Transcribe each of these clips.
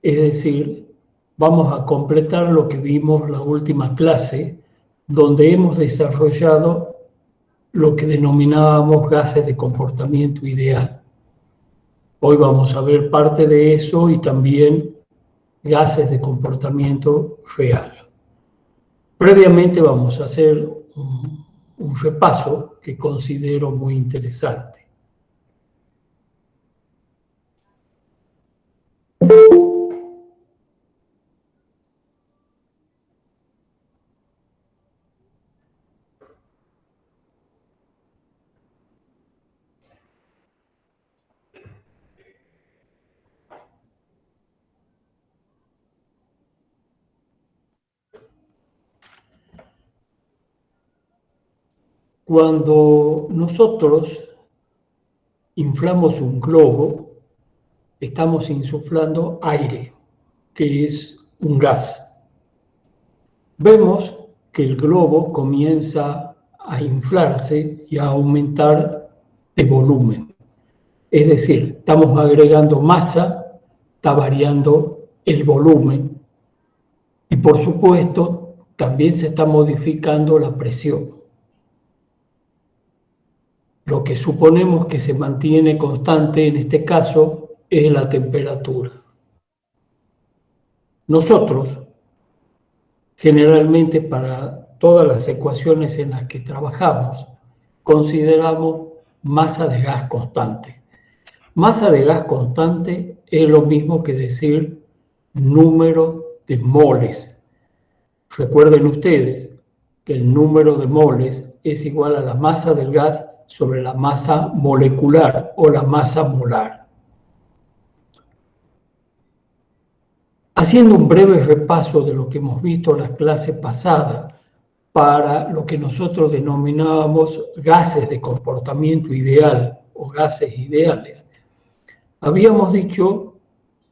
Es decir, vamos a completar lo que vimos la última clase, donde hemos desarrollado lo que denominábamos gases de comportamiento ideal. Hoy vamos a ver parte de eso y también gases de comportamiento real. Previamente vamos a hacer un repaso que considero muy interesante. Cuando nosotros inflamos un globo, estamos insuflando aire, que es un gas. Vemos que el globo comienza a inflarse y a aumentar de volumen. Es decir, estamos agregando masa, está variando el volumen y por supuesto también se está modificando la presión. Lo que suponemos que se mantiene constante en este caso es la temperatura. Nosotros, generalmente para todas las ecuaciones en las que trabajamos, consideramos masa de gas constante. Masa de gas constante es lo mismo que decir número de moles. Recuerden ustedes que el número de moles es igual a la masa del gas sobre la masa molecular o la masa molar. Haciendo un breve repaso de lo que hemos visto en la clase pasada para lo que nosotros denominábamos gases de comportamiento ideal o gases ideales, habíamos dicho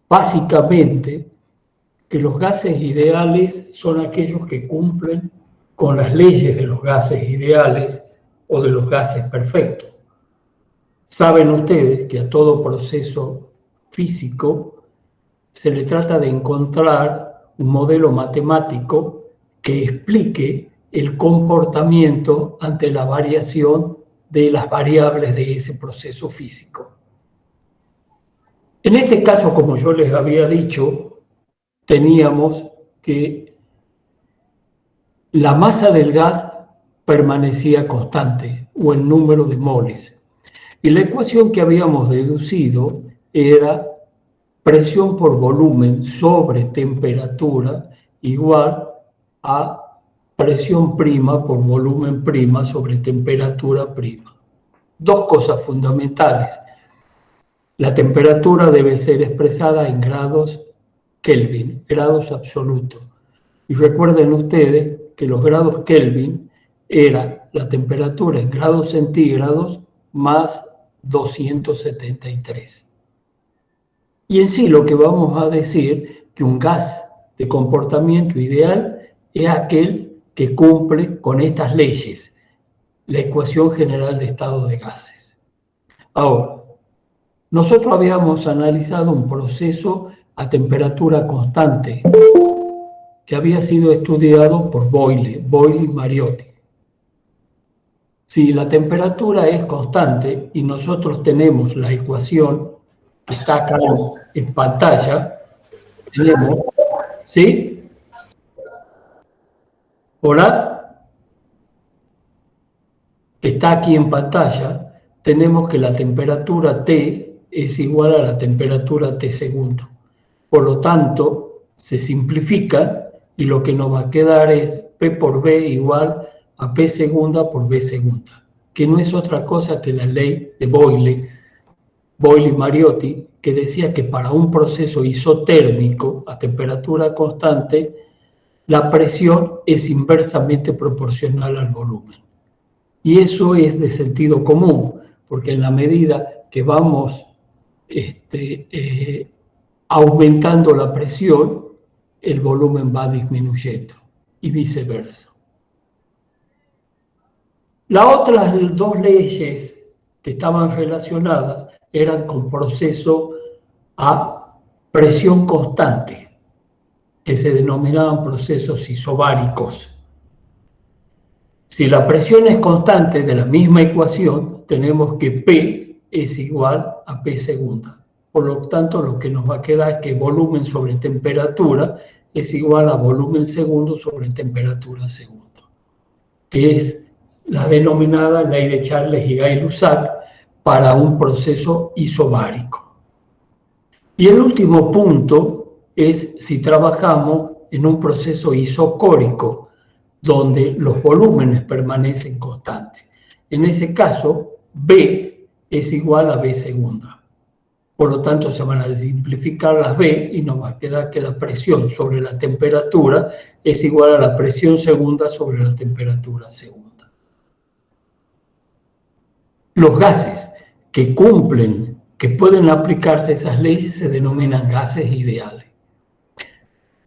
básicamente que los gases ideales son aquellos que cumplen con las leyes de los gases ideales o de los gases perfectos. Saben ustedes que a todo proceso físico se le trata de encontrar un modelo matemático que explique el comportamiento ante la variación de las variables de ese proceso físico. En este caso, como yo les había dicho, teníamos que la masa del gas permanecía constante o el número de moles. Y la ecuación que habíamos deducido era presión por volumen sobre temperatura igual a presión prima por volumen prima sobre temperatura prima. Dos cosas fundamentales. La temperatura debe ser expresada en grados Kelvin, grados absolutos. Y recuerden ustedes que los grados Kelvin era la temperatura en grados centígrados más 273. Y en sí lo que vamos a decir que un gas de comportamiento ideal es aquel que cumple con estas leyes, la ecuación general de estado de gases. Ahora, nosotros habíamos analizado un proceso a temperatura constante que había sido estudiado por Boyle y Mariotti. Si la temperatura es constante y nosotros tenemos la ecuación que está acá en pantalla, tenemos, ¿sí? ¿Hola? Que está aquí en pantalla, tenemos que la temperatura T es igual a la temperatura T segundo. Por lo tanto, se simplifica y lo que nos va a quedar es P por B igual a P segunda por B segunda, que no es otra cosa que la ley de Boyle y Mariotti, que decía que para un proceso isotérmico a temperatura constante, la presión es inversamente proporcional al volumen. Y eso es de sentido común, porque en la medida que vamos aumentando la presión, el volumen va disminuyendo y viceversa. Las otras dos leyes que estaban relacionadas eran con proceso a presión constante, que se denominaban procesos isobáricos. Si la presión es constante de la misma ecuación, tenemos que P es igual a P segunda. Por lo tanto, lo que nos va a quedar es que volumen sobre temperatura es igual a volumen segundo sobre temperatura segundo, que es la denominada ley de Charles y Gay-Lussac para un proceso isobárico. Y el último punto es si trabajamos en un proceso isocórico, donde los volúmenes permanecen constantes. En ese caso, B es igual a B segunda. Por lo tanto, se van a simplificar las B y nos va a quedar que la presión sobre la temperatura es igual a la presión segunda sobre la temperatura segunda. Los gases que cumplen, que pueden aplicarse esas leyes, se denominan gases ideales.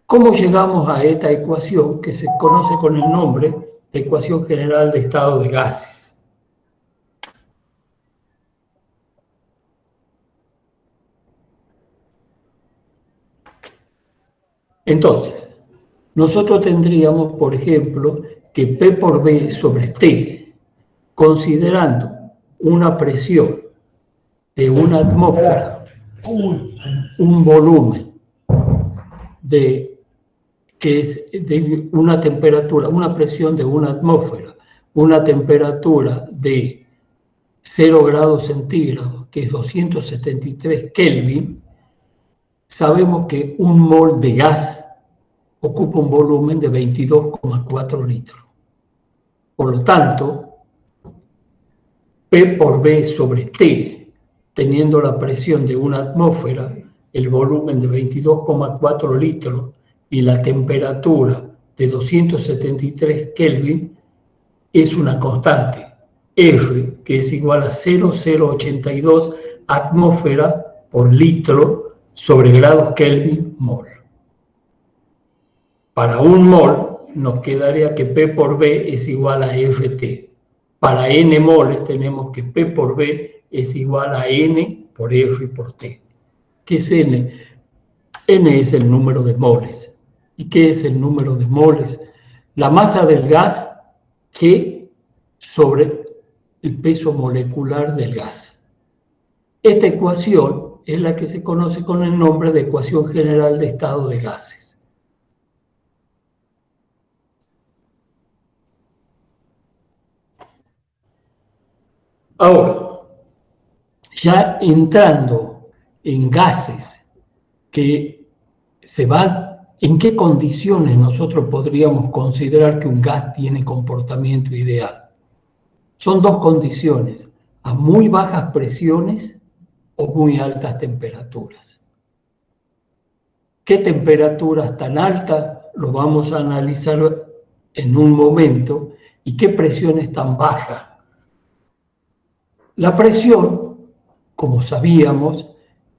¿Cómo llegamos a esta ecuación que se conoce con el nombre de ecuación general de estado de gases? Entonces, nosotros tendríamos, por ejemplo, que P por B sobre T, considerando una presión de una atmósfera, un volumen que es de una temperatura, una presión de una atmósfera, una temperatura de 0 grados centígrados, que es 273 Kelvin, sabemos que un mol de gas ocupa un volumen de 22,4 litros. Por lo tanto, P por B sobre T, teniendo la presión de una atmósfera, el volumen de 22,4 litros y la temperatura de 273 Kelvin, es una constante, R, que es igual a 0,082 atmósfera por litro sobre grados Kelvin mol. Para un mol nos quedaría que P por B es igual a RT. Para N moles tenemos que P por B es igual a N por R por T. ¿Qué es N? N es el número de moles. ¿Y qué es el número de moles? La masa del gas G sobre el peso molecular del gas. Esta ecuación es la que se conoce con el nombre de ecuación general de estado de gases. Ahora, ya entrando en gases que se van, ¿en qué condiciones nosotros podríamos considerar que un gas tiene comportamiento ideal? Son dos condiciones: a muy bajas presiones o muy altas temperaturas. ¿Qué temperaturas tan altas? Lo vamos a analizar en un momento. ¿Y qué presiones tan bajas? La presión, como sabíamos,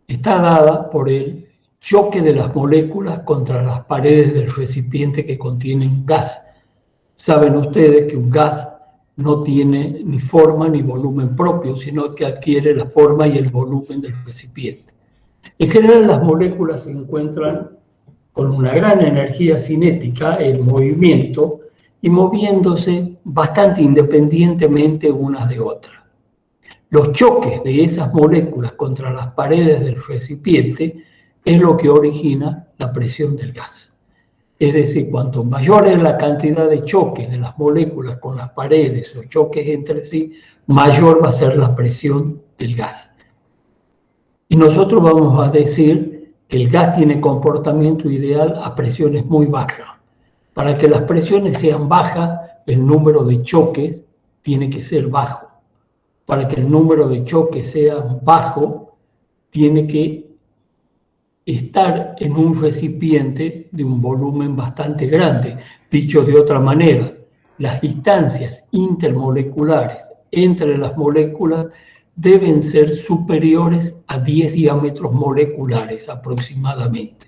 está dada por el choque de las moléculas contra las paredes del recipiente que contiene un gas. Saben ustedes que un gas no tiene ni forma ni volumen propio, sino que adquiere la forma y el volumen del recipiente. En general, las moléculas se encuentran con una gran energía cinética, el movimiento, y moviéndose bastante independientemente unas de otras. Los choques de esas moléculas contra las paredes del recipiente es lo que origina la presión del gas. Es decir, cuanto mayor es la cantidad de choques de las moléculas con las paredes o choques entre sí, mayor va a ser la presión del gas. Y nosotros vamos a decir que el gas tiene comportamiento ideal a presiones muy bajas. Para que las presiones sean bajas, el número de choques tiene que ser bajo. Para que el número de choques sea bajo, tiene que estar en un recipiente de un volumen bastante grande. Dicho de otra manera, las distancias intermoleculares entre las moléculas deben ser superiores a 10 diámetros moleculares aproximadamente.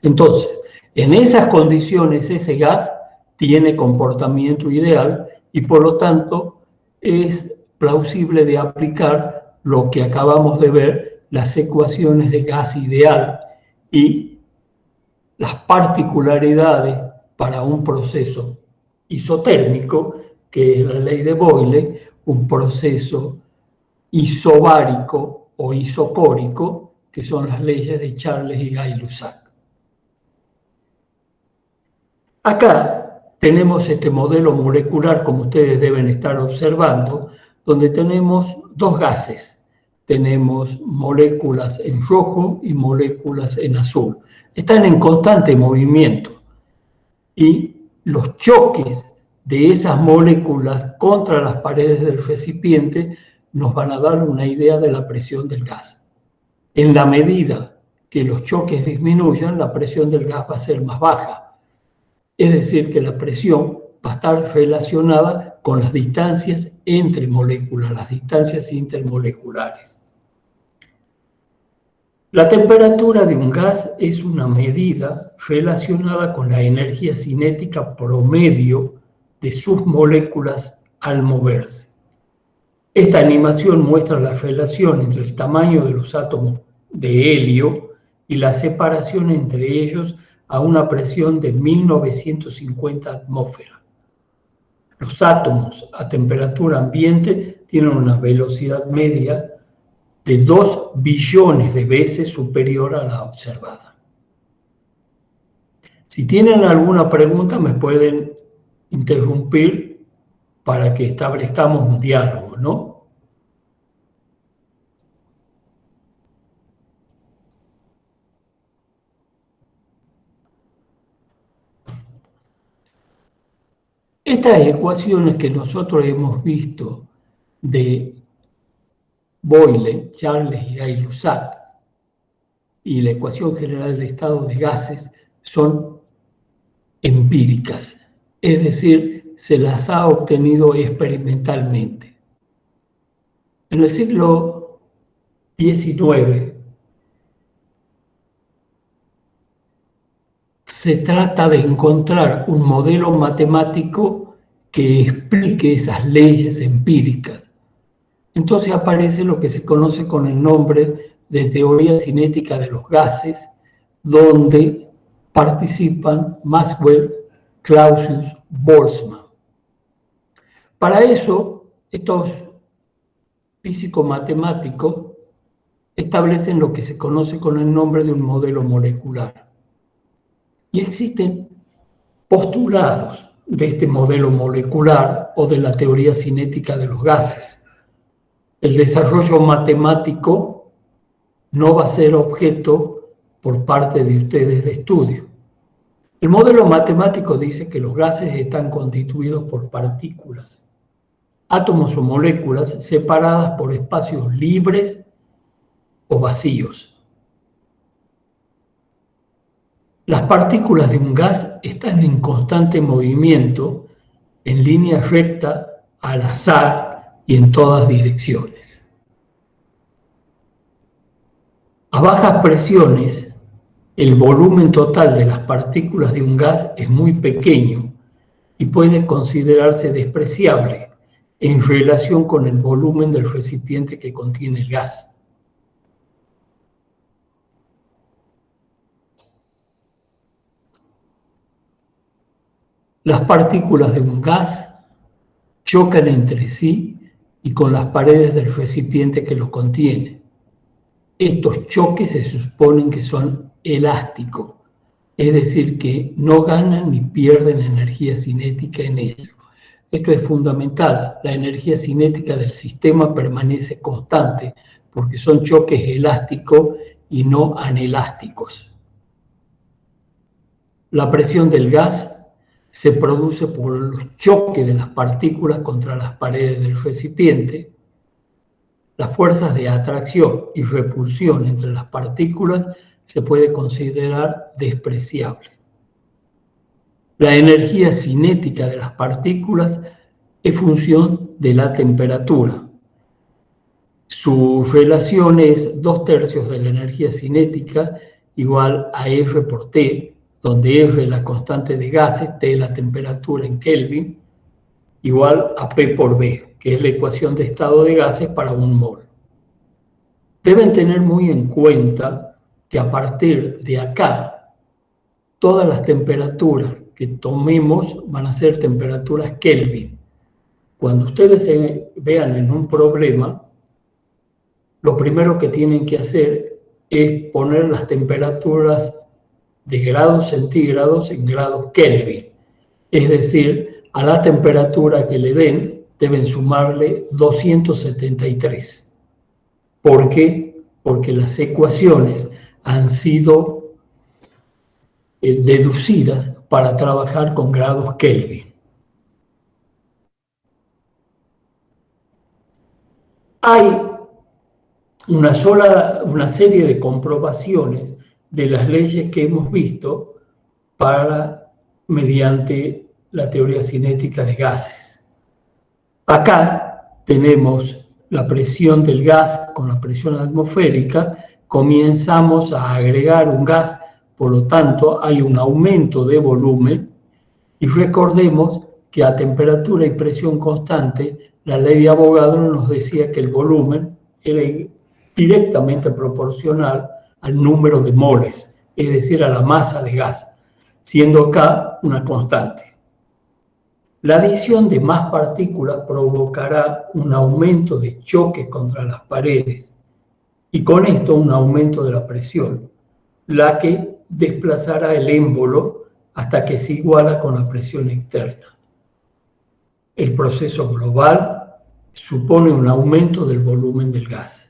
Entonces, en esas condiciones ese gas tiene comportamiento ideal y por lo tanto es plausible de aplicar lo que acabamos de ver, las ecuaciones de gas ideal, y las particularidades para un proceso isotérmico, que es la ley de Boyle, un proceso isobárico o isocórico, que son las leyes de Charles y Gay-Lussac. Acá tenemos este modelo molecular, como ustedes deben estar observando, donde tenemos dos gases. Tenemos moléculas en rojo y moléculas en azul. Están en constante movimiento y los choques de esas moléculas contra las paredes del recipiente nos van a dar una idea de la presión del gas. En la medida que los choques disminuyan, la presión del gas va a ser más baja. Es decir, que la presión va a estar relacionada con las distancias entre moléculas, las distancias intermoleculares. La temperatura de un gas es una medida relacionada con la energía cinética promedio de sus moléculas al moverse. Esta animación muestra la relación entre el tamaño de los átomos de helio y la separación entre ellos a una presión de 1950 atmósferas. Los átomos a temperatura ambiente tienen una velocidad media de 2 billones de veces superior a la observada. Si tienen alguna pregunta, me pueden interrumpir para que establezcamos un diálogo, ¿no? Estas ecuaciones que nosotros hemos visto de Boyle, Charles y Gay-Lussac y la ecuación general de estado de gases son empíricas, es decir, se las ha obtenido experimentalmente. En el siglo XIX se trata de encontrar un modelo matemático que explique esas leyes empíricas. Entonces aparece lo que se conoce con el nombre de teoría cinética de los gases, donde participan Maxwell, Clausius, Boltzmann. Para eso, estos físicos matemáticos establecen lo que se conoce con el nombre de un modelo molecular. Y existen postulados de este modelo molecular o de la teoría cinética de los gases. El desarrollo matemático no va a ser objeto por parte de ustedes de estudio. El modelo matemático dice que los gases están constituidos por partículas, átomos o moléculas separadas por espacios libres o vacíos. Las partículas de un gas están en constante movimiento, en línea recta, al azar y en todas direcciones. A bajas presiones, el volumen total de las partículas de un gas es muy pequeño y puede considerarse despreciable en relación con el volumen del recipiente que contiene el gas. Las partículas de un gas chocan entre sí y con las paredes del recipiente que lo contiene. Estos choques se suponen que son elásticos, es decir, que no ganan ni pierden energía cinética en ellos. Esto es fundamental. La energía cinética del sistema permanece constante porque son choques elásticos y no anelásticos. La presión del gas se produce por los choques de las partículas contra las paredes del recipiente. Las fuerzas de atracción y repulsión entre las partículas se puede considerar despreciable. La energía cinética de las partículas es función de la temperatura. Su relación es 2/3 de la energía cinética igual a R por T, donde R es la constante de gases, T es la temperatura en Kelvin, igual a P por B, que es la ecuación de estado de gases para un mol. Deben tener muy en cuenta que a partir de acá, todas las temperaturas que tomemos van a ser temperaturas Kelvin. Cuando ustedes se vean en un problema, lo primero que tienen que hacer es poner las temperaturas de grados centígrados en grados Kelvin. Es decir, a la temperatura que le den, deben sumarle 273. ¿Por qué? Porque las ecuaciones han sido deducidas para trabajar con grados Kelvin. Hay una serie de comprobaciones de las leyes que hemos visto mediante la teoría cinética de gases. Acá tenemos la presión del gas con la presión atmosférica, comenzamos a agregar un gas, por lo tanto hay un aumento de volumen, y recordemos que a temperatura y presión constante, la ley de Avogadro nos decía que el volumen era directamente proporcional al número de moles, es decir, a la masa de gas, siendo acá una constante. La adición de más partículas provocará un aumento de choque contra las paredes y con esto un aumento de la presión, la que desplazará el émbolo hasta que se iguala con la presión externa. El proceso global supone un aumento del volumen del gas.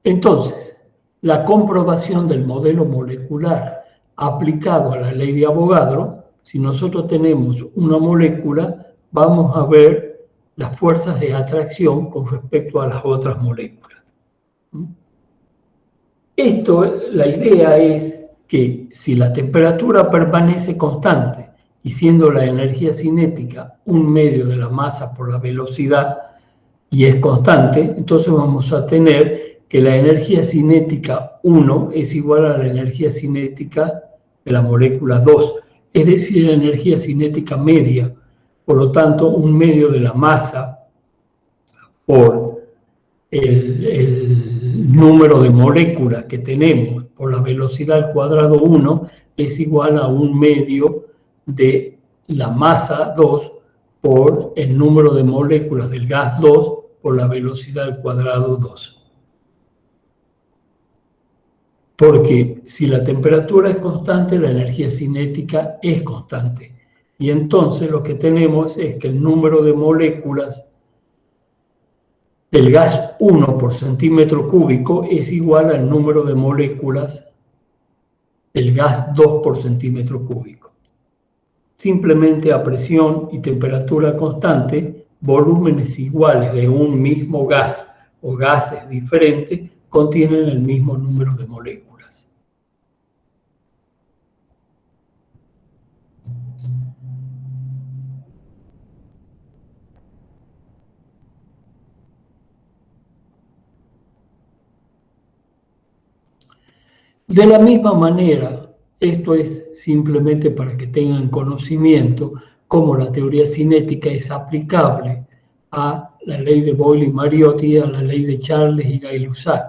Entonces, la comprobación del modelo molecular aplicado a la ley de Avogadro, si nosotros tenemos una molécula, vamos a ver las fuerzas de atracción con respecto a las otras moléculas. La idea es que si la temperatura permanece constante y siendo la energía cinética un medio de la masa por la velocidad y es constante, entonces vamos a tener que la energía cinética 1 es igual a la energía cinética de la molécula 2, es decir, la energía cinética media. Por lo tanto, un medio de la masa por el número de moléculas que tenemos por la velocidad al cuadrado 1 es igual a un medio de la masa 2 por el número de moléculas del gas 2 por la velocidad al cuadrado 2. Porque si la temperatura es constante, la energía cinética es constante. Y entonces lo que tenemos es que el número de moléculas del gas 1 por centímetro cúbico es igual al número de moléculas del gas 2 por centímetro cúbico. Simplemente a presión y temperatura constante, volúmenes iguales de un mismo gas o gases diferentes contienen el mismo número de moléculas. De la misma manera, esto es simplemente para que tengan conocimiento cómo la teoría cinética es aplicable a la ley de Boyle-Mariotti, a la ley de Charles y Gay-Lussac.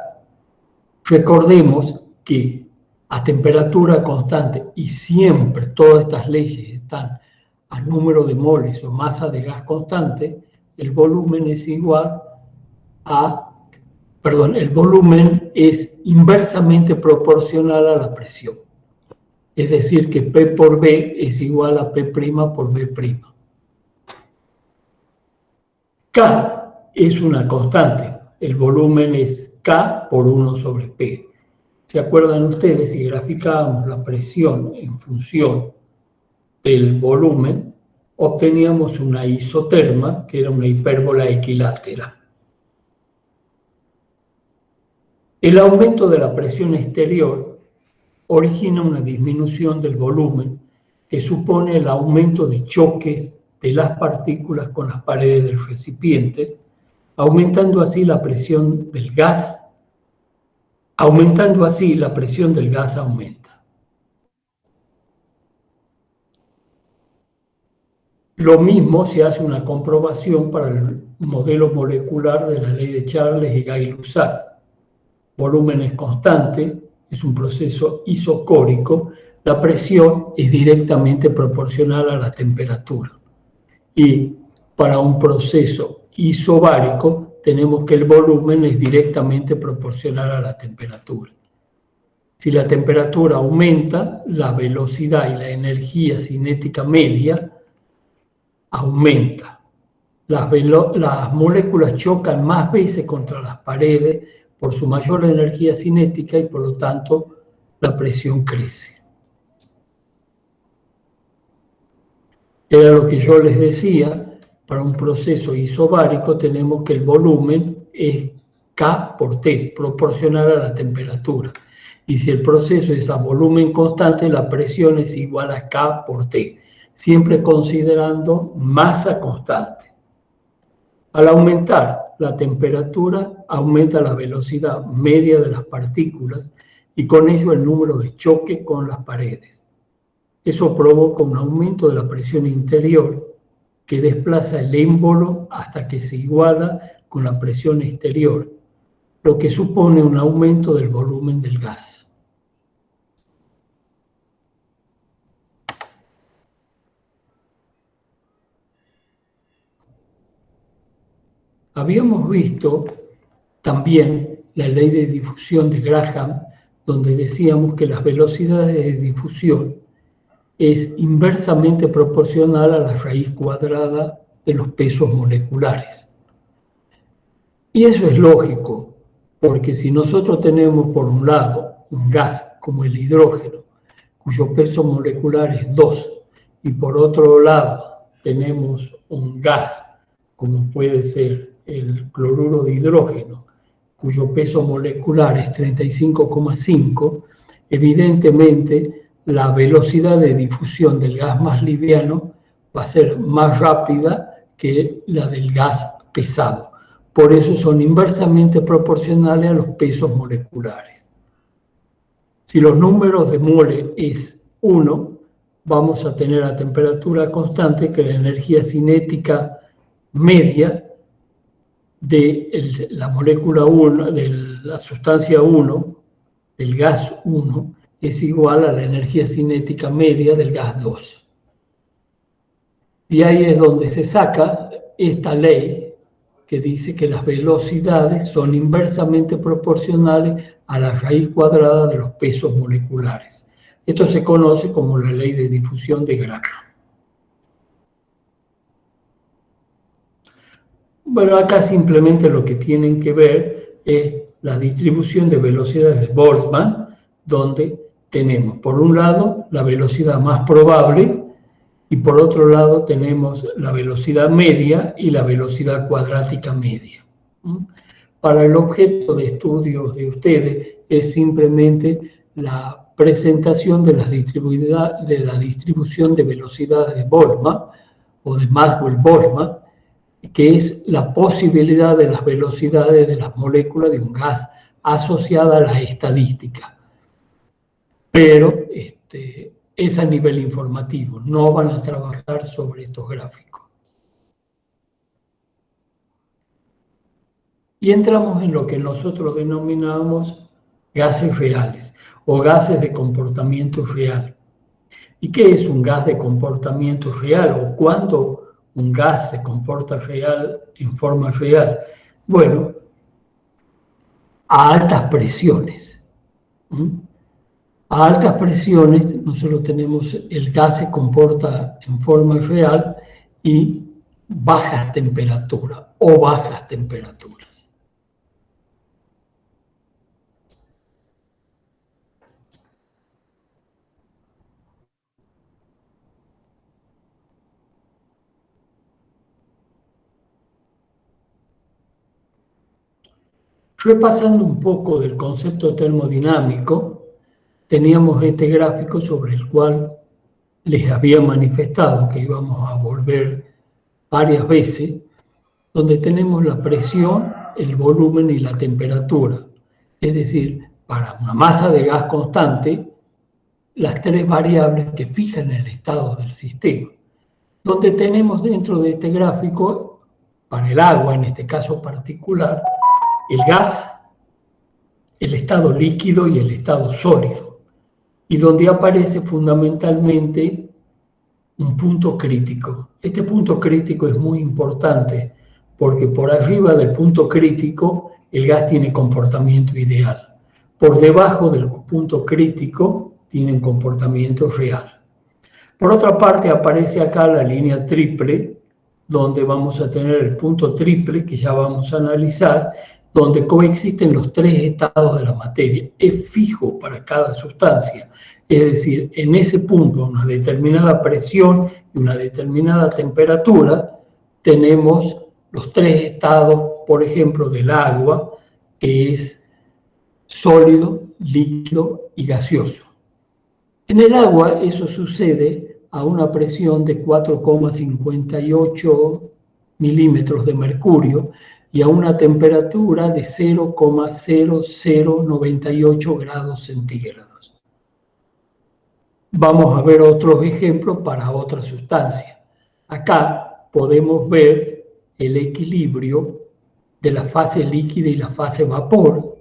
Recordemos que a temperatura constante y siempre todas estas leyes están a número de moles o masa de gas constante, el volumen es igual a, el volumen es inversamente proporcional a la presión. Es decir, que P por B es igual a P' por B'. K es una constante, el volumen es K por 1 sobre P. ¿Se acuerdan ustedes? Si graficábamos la presión en función del volumen, obteníamos una isoterma, que era una hipérbola equilátera. El aumento de la presión exterior origina una disminución del volumen que supone el aumento de choques de las partículas con las paredes del recipiente, aumentando así la presión del gas. Aumentando así, la presión del gas aumenta. Lo mismo se hace una comprobación para el modelo molecular de la ley de Charles y Gay-Lussac. Volumen es constante, es un proceso isocórico, la presión es directamente proporcional a la temperatura. Y para un proceso isobárico tenemos que el volumen es directamente proporcional a la temperatura. Si la temperatura aumenta, la velocidad y la energía cinética media aumenta. Las moléculas chocan más veces contra las paredes por su mayor energía cinética y por lo tanto la presión crece. Era lo que yo les decía, para un proceso isobárico tenemos que el volumen es K por T, proporcional a la temperatura. Y si el proceso es a volumen constante, la presión es igual a K por T, siempre considerando masa constante. Al aumentar la temperatura, aumenta la velocidad media de las partículas y con ello el número de choques con las paredes. Eso provoca un aumento de la presión interior que desplaza el émbolo hasta que se iguala con la presión exterior, lo que supone un aumento del volumen del gas. Habíamos visto también la ley de difusión de Graham, donde decíamos que las velocidades de difusión es inversamente proporcional a la raíz cuadrada de los pesos moleculares. Y eso es lógico, porque si nosotros tenemos por un lado un gas como el hidrógeno, cuyo peso molecular es 2, y por otro lado tenemos un gas como puede ser el cloruro de hidrógeno, cuyo peso molecular es 35,5, evidentemente la velocidad de difusión del gas más liviano va a ser más rápida que la del gas pesado. Por eso son inversamente proporcionales a los pesos moleculares. Si los números de mole es 1, vamos a tener a temperatura constante que la energía cinética media de la molécula 1, de la sustancia 1, del gas 1, es igual a la energía cinética media del gas 2. Y ahí es donde se saca esta ley que dice que las velocidades son inversamente proporcionales a la raíz cuadrada de los pesos moleculares. Esto se conoce como la ley de difusión de Graham. Bueno, acá simplemente lo que tienen que ver es la distribución de velocidades de Boltzmann, donde tenemos, por un lado, la velocidad más probable, y por otro lado tenemos la velocidad media y la velocidad cuadrática media. Para el objeto de estudio de ustedes es simplemente la presentación de la distribución de velocidades de Boltzmann o de Maxwell-Boltzmann, que es la posibilidad de las velocidades de las moléculas de un gas asociada a la estadística. Pero es a nivel informativo, no van a trabajar sobre estos gráficos. Y entramos en lo que nosotros denominamos gases reales o gases de comportamiento real. ¿Y qué es un gas de comportamiento real o cuándo un gas se comporta real en forma real? Bueno, a altas presiones. A altas presiones nosotros tenemos el gas se comporta en forma real y bajas temperaturas o bajas temperaturas. Repasando un poco del concepto termodinámico, teníamos este gráfico sobre el cual les había manifestado que íbamos a volver varias veces, donde tenemos la presión, el volumen y la temperatura. Es decir, para una masa de gas constante, las tres variables que fijan el estado del sistema. donde tenemos dentro de este gráfico, para el agua en este caso particular, el gas, el estado líquido y el estado sólido, y donde aparece fundamentalmente un punto crítico. Este punto crítico es muy importante porque por arriba del punto crítico el gas tiene comportamiento ideal. Por debajo del punto crítico tiene un comportamiento real. Por otra parte aparece acá la línea triple, donde vamos a tener el punto triple que ya vamos a analizar, donde coexisten los tres estados de la materia. Es fijo para cada sustancia. Es decir, en ese punto, a una determinada presión y una determinada temperatura, tenemos los tres estados, por ejemplo, del agua, que es sólido, líquido y gaseoso. En el agua eso sucede a una presión de 4,58 milímetros de mercurio y a una temperatura de 0,0098 grados centígrados. Vamos a ver otros ejemplos para otras sustancias. Acá podemos ver el equilibrio de la fase líquida y la fase vapor.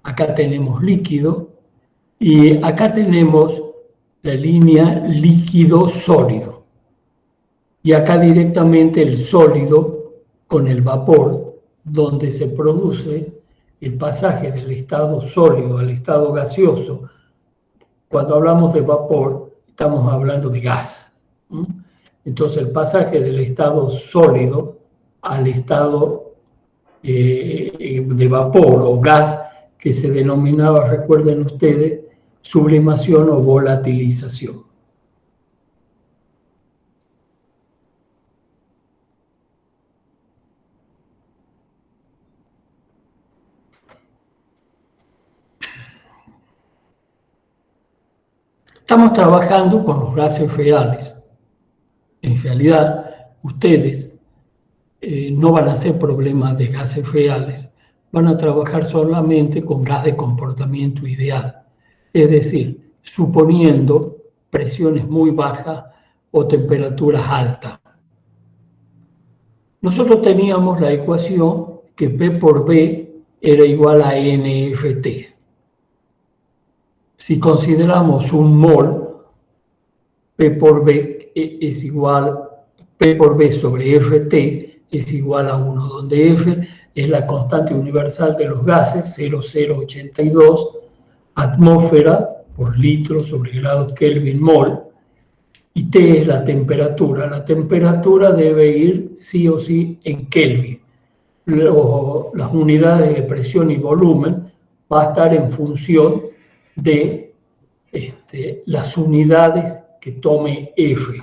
Acá tenemos líquido y acá tenemos la línea líquido-sólido. Y acá directamente el sólido con el vapor, donde se produce el pasaje del estado sólido al estado gaseoso. Cuando hablamos de vapor, estamos hablando de gas. Entonces, el pasaje del estado sólido al estado de vapor o gas, que se denominaba, recuerden ustedes, sublimación o volatilización. Estamos trabajando con los gases reales. En realidad, ustedes no van a hacer problemas de gases reales, van a trabajar solamente con gas de comportamiento ideal. Es decir, suponiendo presiones muy bajas o temperaturas altas. Nosotros teníamos la ecuación que P por B era igual a nRT. Si consideramos un mol, P por B es igual, P por B sobre RT es igual a 1, donde R es la constante universal de los gases, 0,082 atmósfera por litro sobre grados Kelvin mol, y T es la temperatura. La temperatura debe ir sí o sí en Kelvin. Las unidades de presión y volumen va a estar en función de las unidades que tome R.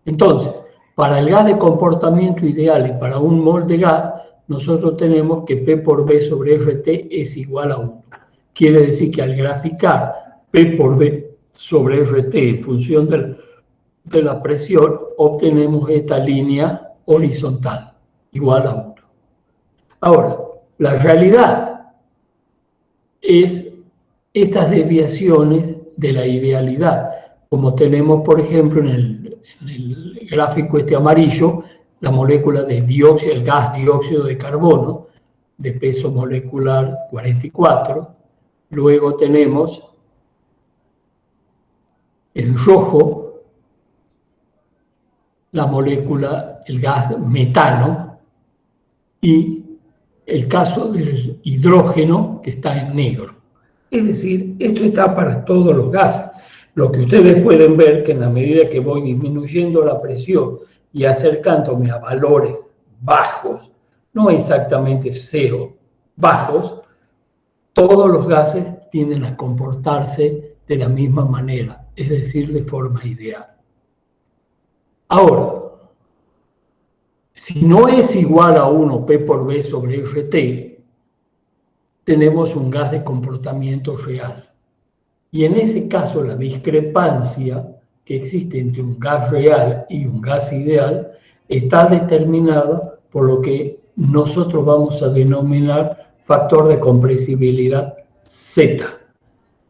Entonces, para el gas de comportamiento ideal y para un mol de gas, nosotros tenemos que P por B sobre RT es igual a 1. Quiere decir que al graficar P por B sobre RT en función de la presión, obtenemos esta línea horizontal, igual a 1. Ahora, la realidad es estas desviaciones de la idealidad, como tenemos, por ejemplo, en el gráfico amarillo, la molécula de dióxido, el gas dióxido de carbono, de peso molecular 44. Luego tenemos en rojo la molécula, el gas metano, y el caso del hidrógeno que está en negro. Es decir, esto está para todos los gases. Lo que ustedes pueden ver que en la medida que voy disminuyendo la presión y acercándome a valores bajos, no exactamente cero, bajos, todos los gases tienden a comportarse de la misma manera, es decir, de forma ideal. Ahora, si no es igual a 1 P por B sobre RT, tenemos un gas de comportamiento real. Y en ese caso, la discrepancia que existe entre un gas real y un gas ideal está determinada por lo que nosotros vamos a denominar factor de compresibilidad Z.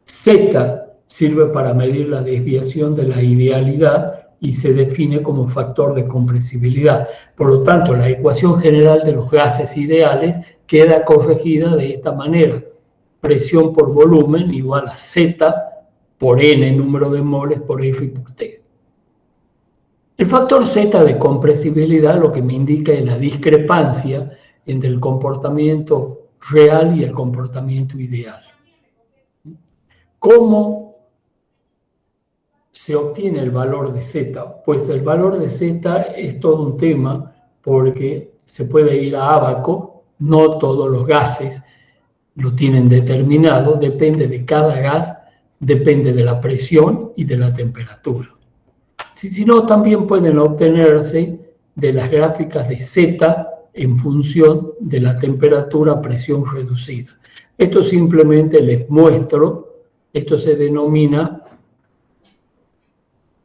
Z sirve para medir la desviación de la idealidad y se define como factor de compresibilidad. Por lo tanto, la ecuación general de los gases ideales queda corregida de esta manera. Presión por volumen igual a Z por N número de moles por F por T. El factor Z de compresibilidad lo que me indica es la discrepancia entre el comportamiento real y el comportamiento ideal. ¿Cómo se obtiene el valor de Z? Pues el valor de Z es todo un tema porque se puede ir a Ábaco, no todos los gases lo tienen determinado, depende de cada gas, depende de la presión y de la temperatura. Si no, también pueden obtenerse de las gráficas de Z en función de la temperatura a presión reducida. Esto simplemente les muestro, esto se denomina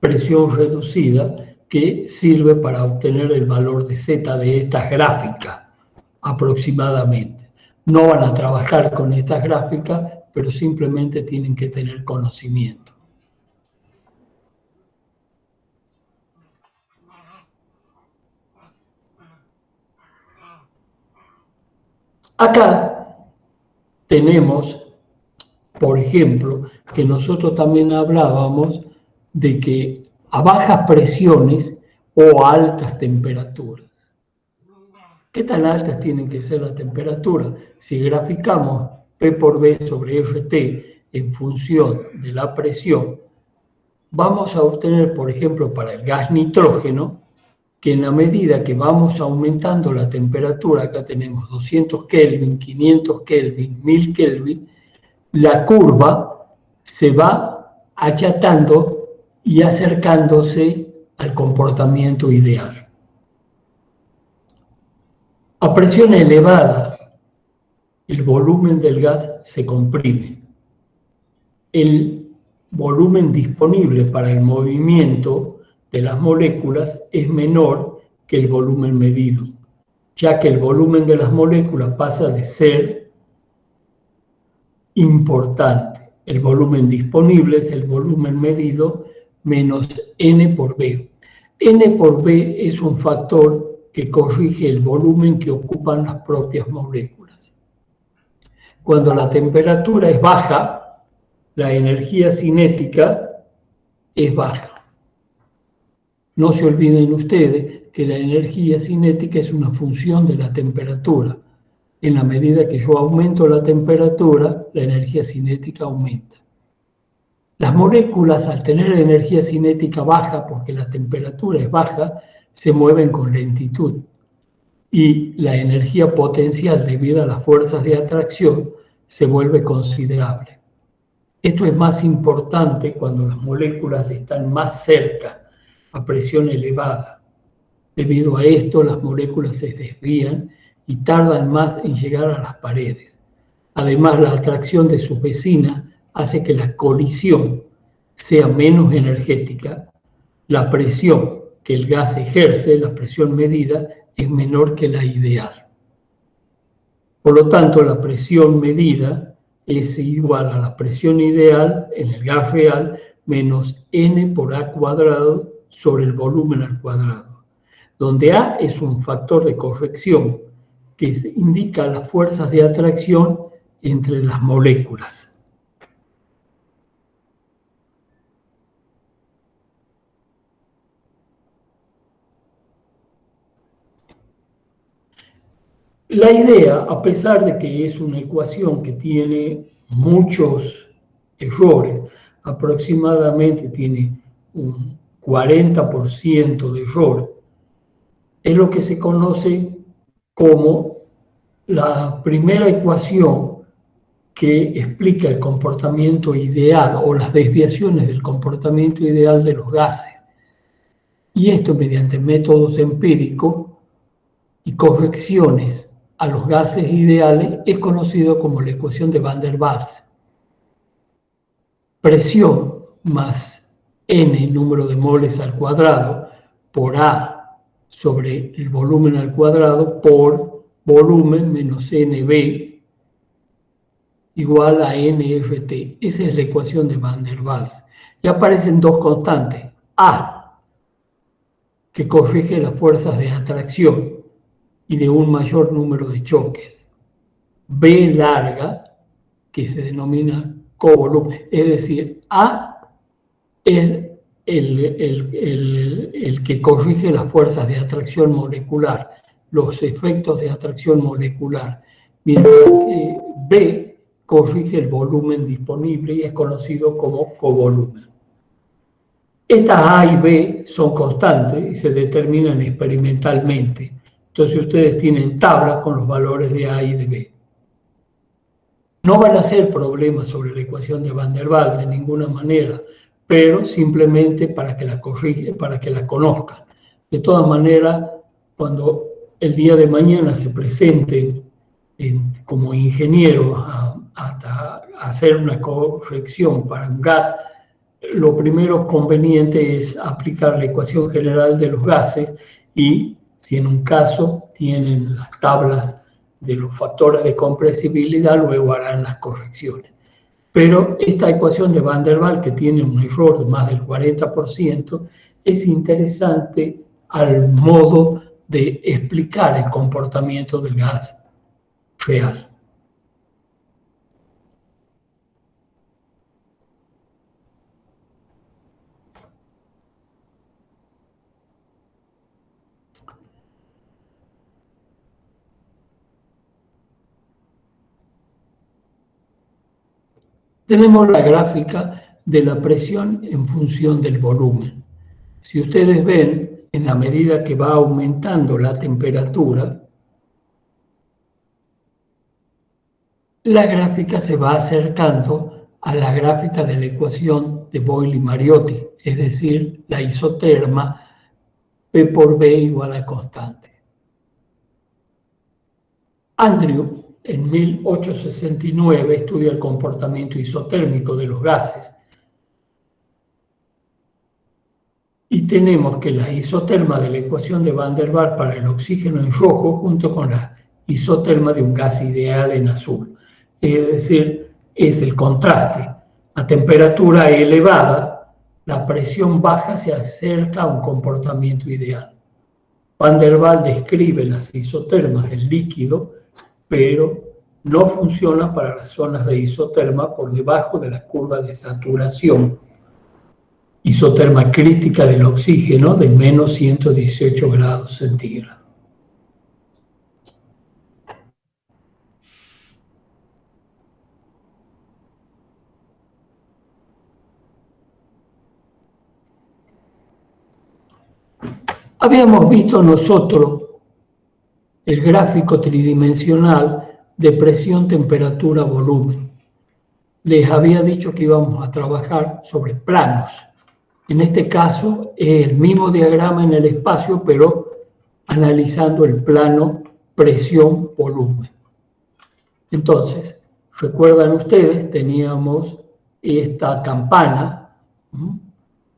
presión reducida, que sirve para obtener el valor de Z de estas gráficas aproximadamente. No van a trabajar con estas gráficas, pero simplemente tienen que tener conocimiento. Acá tenemos, por ejemplo, que nosotros también hablábamos de que a bajas presiones o a altas temperaturas. ¿Qué tan altas tienen que ser la temperatura? Si graficamos P por B sobre RT en función de la presión, vamos a obtener, por ejemplo, para el gas nitrógeno, que en la medida que vamos aumentando la temperatura, acá tenemos 200 Kelvin, 500 Kelvin, 1000 Kelvin, la curva se va achatando y acercándose al comportamiento ideal. A presión elevada, el volumen del gas se comprime. El volumen disponible para el movimiento de las moléculas es menor que el volumen medido, ya que el volumen de las moléculas pasa de ser importante. El volumen disponible es el volumen medido menos N por B. N por B es un factor que corrige el volumen que ocupan las propias moléculas. Cuando la temperatura es baja, la energía cinética es baja. No se olviden ustedes que la energía cinética es una función de la temperatura. En la medida que yo aumento la temperatura, la energía cinética aumenta. Las moléculas, al tener energía cinética baja, porque la temperatura es baja, se mueven con lentitud. Y la energía potencial debido a las fuerzas de atracción se vuelve considerable. Esto es más importante cuando las moléculas están más cerca, a presión elevada. Debido a esto, las moléculas se desvían y tardan más en llegar a las paredes. Además, la atracción de sus vecinas hace que la colisión sea menos energética. La presión que el gas ejerce, la presión medida, es menor que la ideal. Por lo tanto, la presión medida es igual a la presión ideal en el gas real menos N por A cuadrado sobre el volumen al cuadrado, donde A es un factor de corrección que indica las fuerzas de atracción entre las moléculas. La idea, a pesar de que es una ecuación que tiene muchos errores, aproximadamente tiene un 40% de error, es lo que se conoce como la primera ecuación que explica el comportamiento ideal o las desviaciones del comportamiento ideal de los gases. Y esto mediante métodos empíricos y correcciones a los gases ideales es conocido como la ecuación de Van der Waals. Presión más N número de moles al cuadrado por A sobre el volumen al cuadrado por volumen menos NB igual a NRT. Esa es la ecuación de Van der Waals. Y aparecen dos constantes, A que corrige las fuerzas de atracción y de un mayor número de choques. B larga, que se denomina covolumen, es decir, A es el que corrige las fuerzas de atracción molecular, los efectos de atracción molecular, mientras que B corrige el volumen disponible y es conocido como covolumen. Estas A y B son constantes y se determinan experimentalmente. Entonces ustedes tienen tablas con los valores de A y de B. No van a ser problemas sobre la ecuación de Van der Waals de ninguna manera, pero simplemente para que la corrige, para que la conozcan. De todas maneras, cuando el día de mañana se presenten como ingenieros a hacer una corrección para un gas, lo primero conveniente es aplicar la ecuación general de los gases y, si en un caso tienen las tablas de los factores de compresibilidad, luego harán las correcciones. Pero esta ecuación de Van der Waals, que tiene un error de más del 40%, es interesante al modo de explicar el comportamiento del gas real. Tenemos la gráfica de la presión en función del volumen. Si ustedes ven, en la medida que va aumentando la temperatura, la gráfica se va acercando a la gráfica de la ecuación de Boyle-Mariotti, es decir, la isoterma P por B igual a constante. Andrew, en 1869, estudia el comportamiento isotérmico de los gases. Y tenemos que la isoterma de la ecuación de Van der Waals para el oxígeno en rojo junto con la isoterma de un gas ideal en azul. Es decir, es el contraste. A temperatura elevada, la presión baja se acerca a un comportamiento ideal. Van der Waals describe las isotermas del líquido, pero no funciona para las zonas de isoterma por debajo de la curva de saturación, isoterma crítica del oxígeno de menos 118 grados centígrados. Habíamos visto nosotros el gráfico tridimensional de presión, temperatura, volumen. Les había dicho que íbamos a trabajar sobre planos. En este caso es el mismo diagrama en el espacio, pero analizando el plano presión-volumen. Entonces, recuerdan ustedes, teníamos esta campana,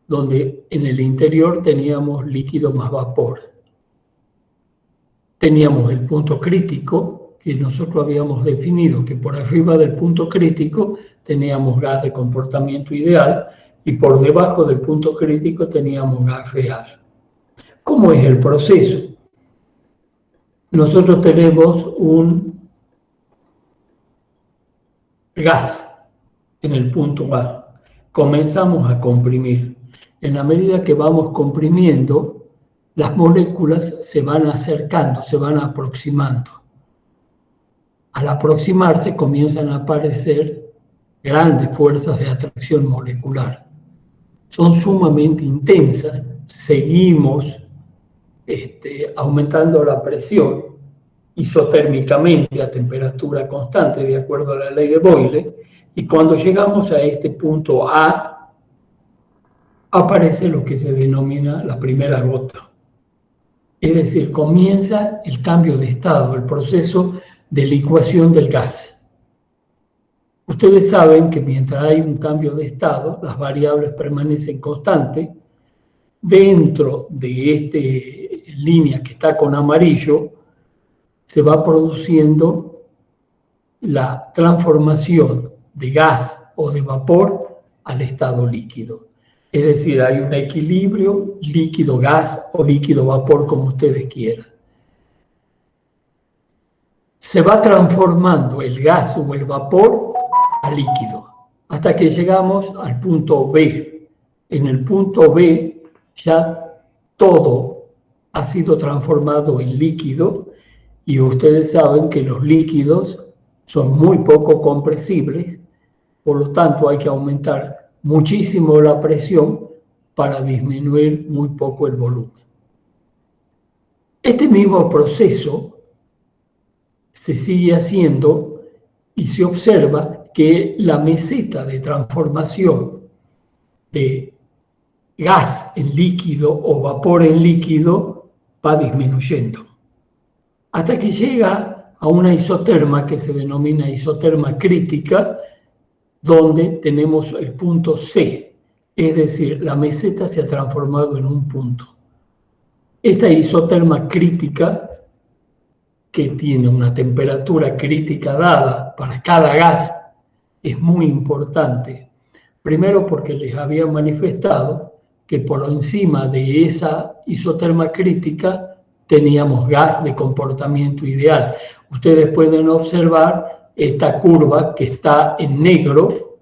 donde en el interior teníamos líquido más vapor. Teníamos el punto crítico, que nosotros habíamos definido que por arriba del punto crítico teníamos gas de comportamiento ideal y por debajo del punto crítico teníamos gas real. ¿Cómo es el proceso? Nosotros tenemos un gas en el punto A. Comenzamos a comprimir. En la medida que vamos comprimiendo, las moléculas se van acercando, se van aproximando. Al aproximarse comienzan a aparecer grandes fuerzas de atracción molecular. Son sumamente intensas, seguimos aumentando la presión isotérmicamente a temperatura constante de acuerdo a la ley de Boyle, y cuando llegamos a este punto A, aparece lo que se denomina la primera gota. Es decir, comienza el cambio de estado, el proceso de licuación del gas. Ustedes saben que mientras hay un cambio de estado, las variables permanecen constantes. Dentro de esta línea que está con amarillo, se va produciendo la transformación de gas o de vapor al estado líquido. Es decir, hay un equilibrio líquido-gas o líquido-vapor, como ustedes quieran. Se va transformando el gas o el vapor a líquido, hasta que llegamos al punto B. En el punto B ya todo ha sido transformado en líquido y ustedes saben que los líquidos son muy poco compresibles, por lo tanto hay que aumentar muchísimo la presión para disminuir muy poco el volumen. Este mismo proceso se sigue haciendo y se observa que la meseta de transformación de gas en líquido o vapor en líquido va disminuyendo, hasta que llega a una isoterma que se denomina isoterma crítica, donde tenemos el punto C, es decir, la meseta se ha transformado en un punto. Esta isoterma crítica, que tiene una temperatura crítica dada para cada gas, es muy importante. Primero porque les había manifestado que por encima de esa isoterma crítica teníamos gas de comportamiento ideal. Ustedes pueden observar esta curva que está en negro,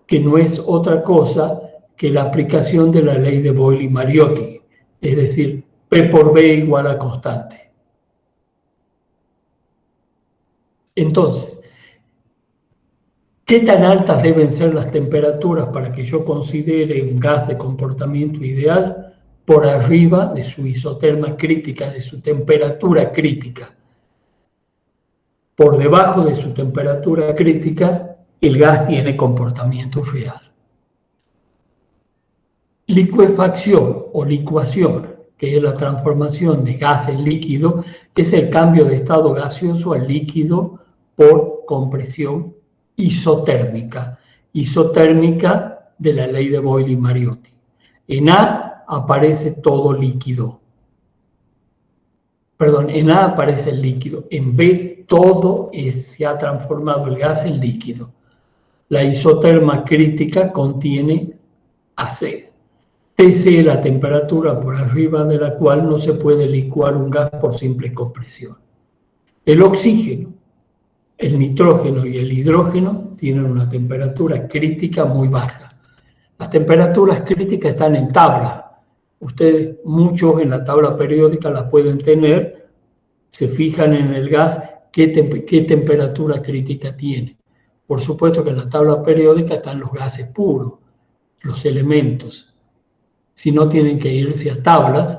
que no es otra cosa que la aplicación de la ley de Boyle-Mariotti, es decir, P por B igual a constante. Entonces, ¿qué tan altas deben ser las temperaturas para que yo considere un gas de comportamiento ideal? Por arriba de su isoterma crítica, de su temperatura crítica. Por debajo de su temperatura crítica, el gas tiene comportamiento real. Licuefacción o licuación, que es la transformación de gas en líquido, es el cambio de estado gaseoso al líquido por compresión isotérmica de la ley de Boyle-Mariotti. En A aparece todo líquido. Perdón, en A aparece el líquido, en B todo se ha transformado el gas en líquido. La isoterma crítica contiene AC. TC es la temperatura por arriba de la cual no se puede licuar un gas por simple compresión. El oxígeno, el nitrógeno y el hidrógeno tienen una temperatura crítica muy baja. Las temperaturas críticas están en tabla. Ustedes, muchos en la tabla periódica la pueden tener, se fijan en el gas, qué temperatura crítica tiene. Por supuesto que en la tabla periódica están los gases puros, los elementos. Si no, tienen que irse a tablas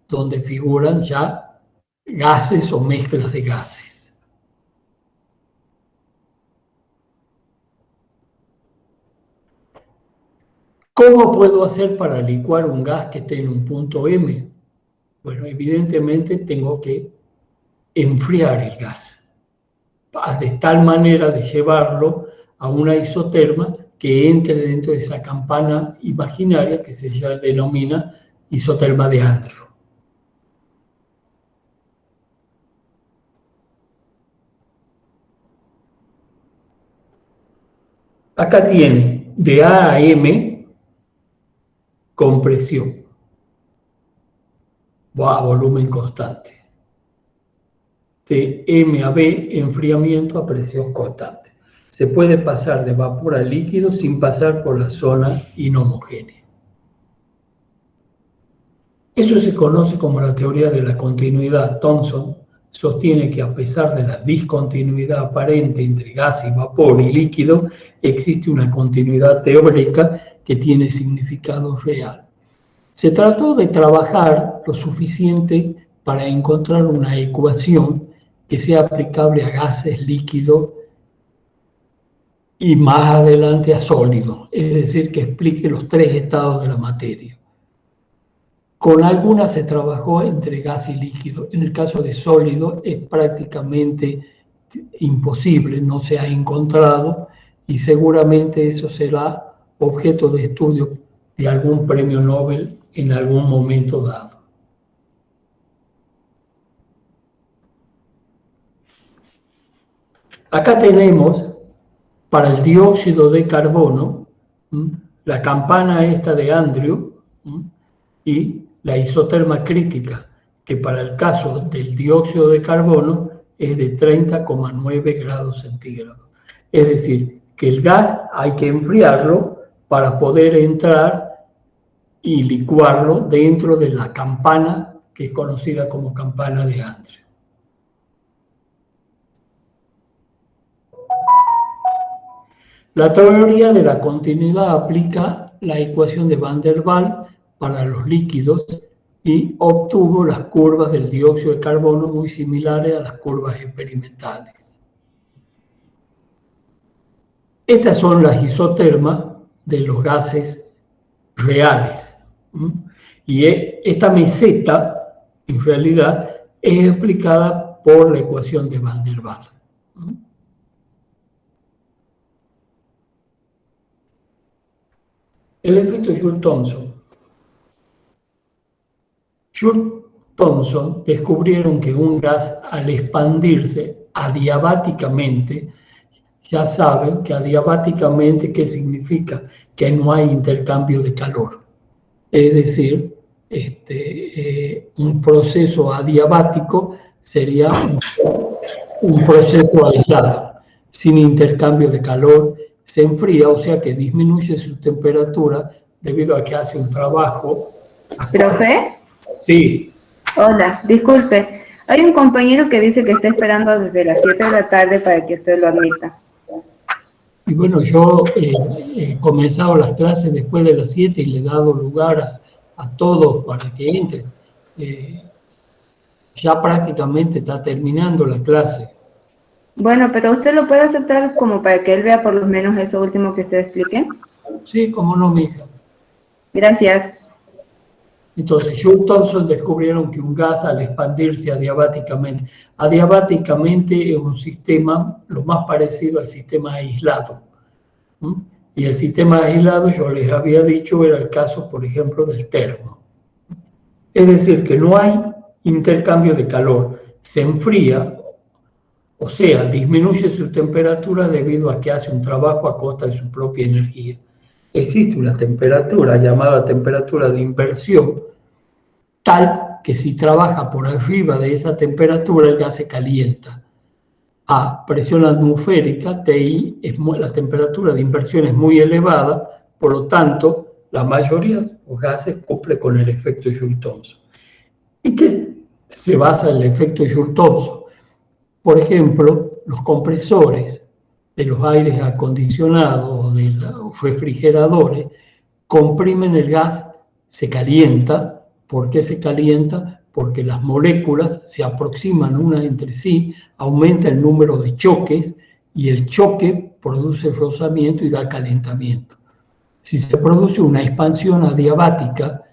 donde figuran ya gases o mezclas de gases. ¿Cómo puedo hacer para licuar un gas que esté en un punto M? Bueno, evidentemente tengo que enfriar el gas, de tal manera de llevarlo a una isoterma que entre dentro de esa campana imaginaria que se denomina isoterma de Andrew. Acá tiene de A a M compresión a volumen constante. De M a B enfriamiento a presión constante. Se puede pasar de vapor a líquido sin pasar por la zona inhomogénea. Eso se conoce como la teoría de la continuidad. Thomson sostiene que a pesar de la discontinuidad aparente entre gas y vapor y líquido, existe una continuidad teórica que tiene significado real. Se trató de trabajar lo suficiente para encontrar una ecuación que sea aplicable a gases, líquidos y más adelante a sólidos, es decir, que explique los tres estados de la materia. Con algunas se trabajó entre gas y líquido. En el caso de sólido es prácticamente imposible, no se ha encontrado y seguramente eso será objeto de estudio de algún premio Nobel en algún momento dado. Acá tenemos para el dióxido de carbono la campana esta de Andrew y la isoterma crítica, que para el caso del dióxido de carbono es de 30,9 grados centígrados. Es decir, que el gas hay que enfriarlo para poder entrar y licuarlo dentro de la campana que es conocida como campana de Andrew. La teoría de la continuidad aplica la ecuación de Van der Waals para los líquidos y obtuvo las curvas del dióxido de carbono muy similares a las curvas experimentales. Estas son las isotermas de los gases reales. Y esta meseta, en realidad, es explicada por la ecuación de Van der Waals. El efecto Joule-Thomson. Joule-Thomson descubrieron que un gas, al expandirse adiabáticamente, ya saben que adiabáticamente, ¿qué significa? Que no hay intercambio de calor. Es decir, un proceso adiabático sería un proceso aislado, sin intercambio de calor, se enfría, o sea que disminuye su temperatura debido a que hace un trabajo. ¿Profe? Sí. Hola, disculpe. Hay un compañero que dice que está esperando desde las 7 de la tarde para que usted lo admita. Y bueno, yo he comenzado las clases después de las 7 y le he dado lugar a todos para que entres. Ya prácticamente está terminando la clase. Bueno, pero usted lo puede aceptar como para que él vea por lo menos eso último que usted explique. Sí, cómo no, mija. Gracias. Entonces, Joule-Thomson descubrieron que un gas, al expandirse adiabáticamente es un sistema lo más parecido al sistema aislado. Y el sistema aislado, yo les había dicho, era el caso, por ejemplo, del termo. Es decir, que no hay intercambio de calor, se enfría, o sea, disminuye su temperatura debido a que hace un trabajo a costa de su propia energía. Existe una temperatura llamada temperatura de inversión, tal que si trabaja por arriba de esa temperatura el gas se calienta. A presión atmosférica, TI, la temperatura de inversión es muy elevada, por lo tanto, la mayoría de los gases cumple con el efecto Joule-Thomson. ¿Y qué se basa en el efecto Joule-Thomson? Por ejemplo, los compresores de los aires acondicionados o de los refrigeradores comprimen el gas, se calienta. ¿Por qué se calienta? Porque las moléculas se aproximan unas entre sí, aumenta el número de choques y el choque produce rozamiento y da calentamiento. Si se produce una expansión adiabática,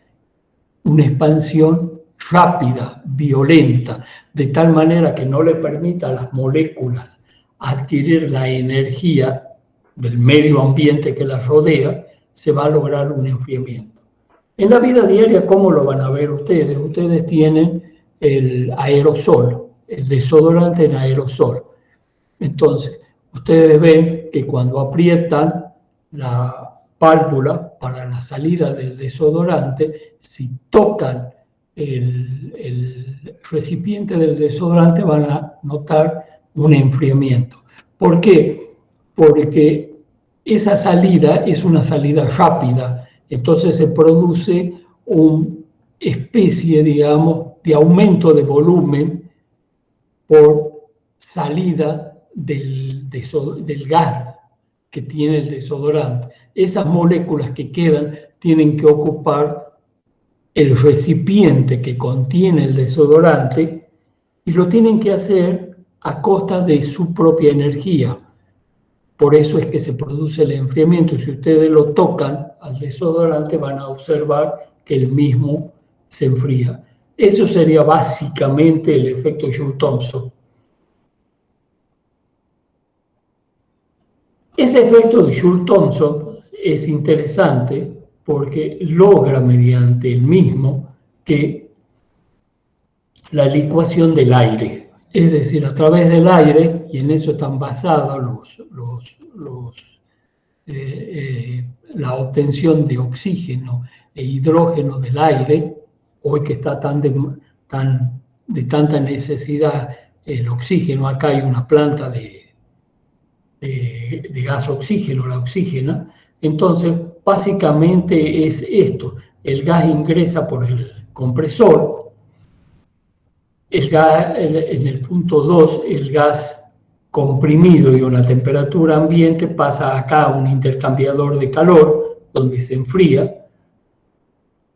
una expansión rápida, violenta, de tal manera que no le permita a las moléculas adquirir la energía del medio ambiente que las rodea, se va a lograr un enfriamiento. En la vida diaria, ¿cómo lo van a ver ustedes? Ustedes tienen el aerosol, el desodorante en aerosol. Entonces, ustedes ven que cuando aprietan la válvula para la salida del desodorante, si tocan el recipiente del desodorante van a notar un enfriamiento. ¿Por qué? Porque esa salida es una salida rápida, entonces se produce una especie, digamos, de aumento de volumen por salida del gas que tiene el desodorante. Esas moléculas que quedan tienen que ocupar el recipiente que contiene el desodorante y lo tienen que hacer a costa de su propia energía. Por eso es que se produce el enfriamiento. Si ustedes lo tocan al desodorante van a observar que el mismo se enfría. Eso sería básicamente el efecto Joule-Thomson. Ese efecto de Joule-Thomson es interesante porque logra mediante el mismo que la licuación del aire, es decir, a través del aire, y en eso están basados los la obtención de oxígeno e hidrógeno del aire, hoy que está de tanta necesidad el oxígeno. Acá hay una planta de gas oxígeno, la oxígena. Entonces, básicamente es esto: el gas ingresa por el compresor, el gas, en el punto 2, el gas comprimido y a una temperatura ambiente pasa acá a un intercambiador de calor, donde se enfría,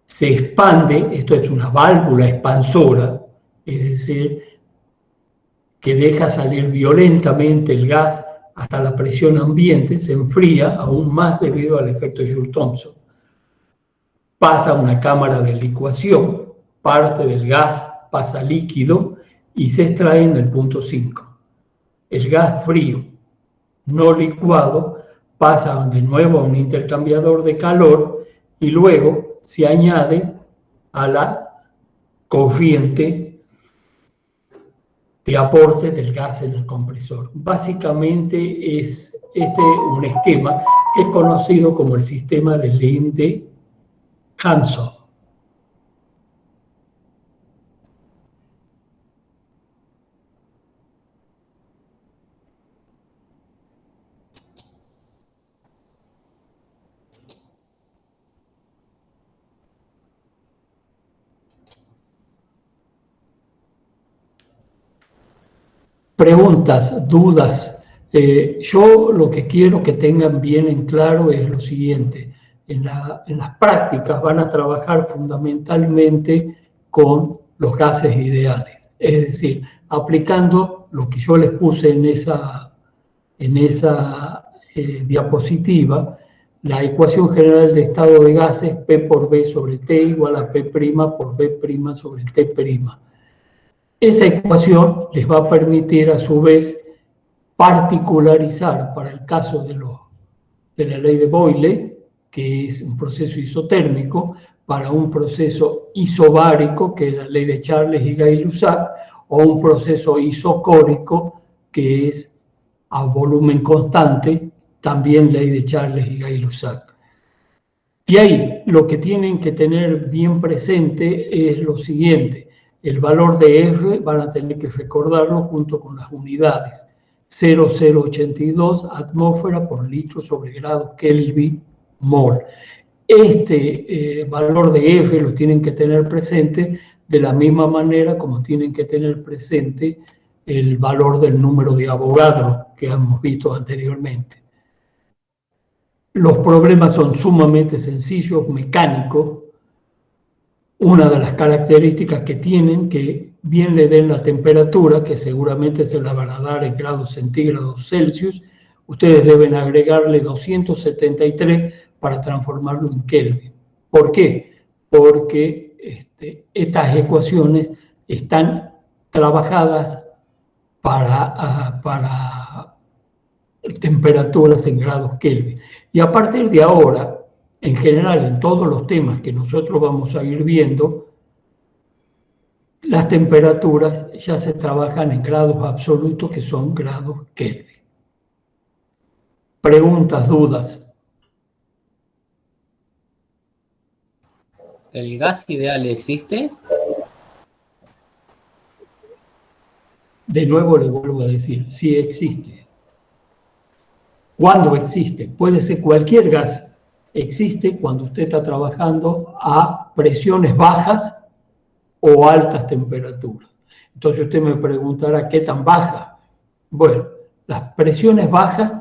se expande. Esto es una válvula expansora, es decir, que deja salir violentamente el gas hasta la presión ambiente, se enfría aún más debido al efecto Joule-Thomson. Pasa a una cámara de licuación, parte del gas pasa líquido y se extrae en el punto 5. El gas frío, no licuado, pasa de nuevo a un intercambiador de calor y luego se añade a la corriente de aporte del gas en el compresor. Básicamente es un esquema que es conocido como el sistema de Linde-Hanson. Preguntas, dudas. Yo lo que quiero que tengan bien en claro es lo siguiente: en las prácticas van a trabajar fundamentalmente con los gases ideales, es decir, aplicando lo que yo les puse en esa diapositiva, la ecuación general de estado de gases, P por B sobre T igual a P' por B' sobre T'. Esa ecuación les va a permitir, a su vez, particularizar para el caso de la ley de Boyle, que es un proceso isotérmico, para un proceso isobárico, que es la ley de Charles y Gay-Lussac, o un proceso isocórico, que es a volumen constante, también ley de Charles y Gay-Lussac. Y ahí lo que tienen que tener bien presente es lo siguiente: el valor de R van a tener que recordarlo junto con las unidades. 0,082 atmósfera por litro sobre grado Kelvin mol. Este valor de R lo tienen que tener presente de la misma manera como tienen que tener presente el valor del número de Avogadro que hemos visto anteriormente. Los problemas son sumamente sencillos, mecánicos. Una de las características que tienen, que bien le den la temperatura, que seguramente se la van a dar en grados centígrados Celsius, ustedes deben agregarle 273 para transformarlo en Kelvin. ¿Por qué? Porque estas ecuaciones están trabajadas para temperaturas en grados Kelvin. Y a partir de ahora, en general, en todos los temas que nosotros vamos a ir viendo, las temperaturas ya se trabajan en grados absolutos, que son grados Kelvin. Preguntas, dudas. ¿El gas ideal existe? De nuevo le vuelvo a decir, sí existe. ¿Cuándo existe? Puede ser cualquier gas. Existe cuando usted está trabajando a presiones bajas o altas temperaturas. Entonces usted me preguntará, ¿qué tan baja? Bueno, las presiones bajas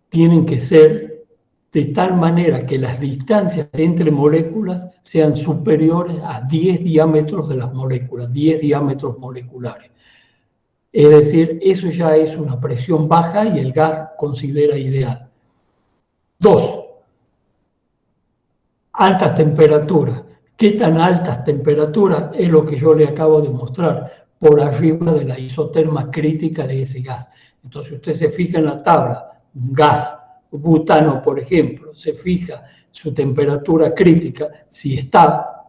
tienen que ser de tal manera que las distancias entre moléculas sean superiores a 10 diámetros de las moléculas, 10 diámetros moleculares. Es decir, eso ya es una presión baja y el gas considera ideal. 2. Altas temperaturas. ¿Qué tan altas temperaturas? Es lo que yo le acabo de mostrar, por arriba de la isoterma crítica de ese gas. Entonces usted se fija en la tabla, un gas, butano por ejemplo, se fija su temperatura crítica, si está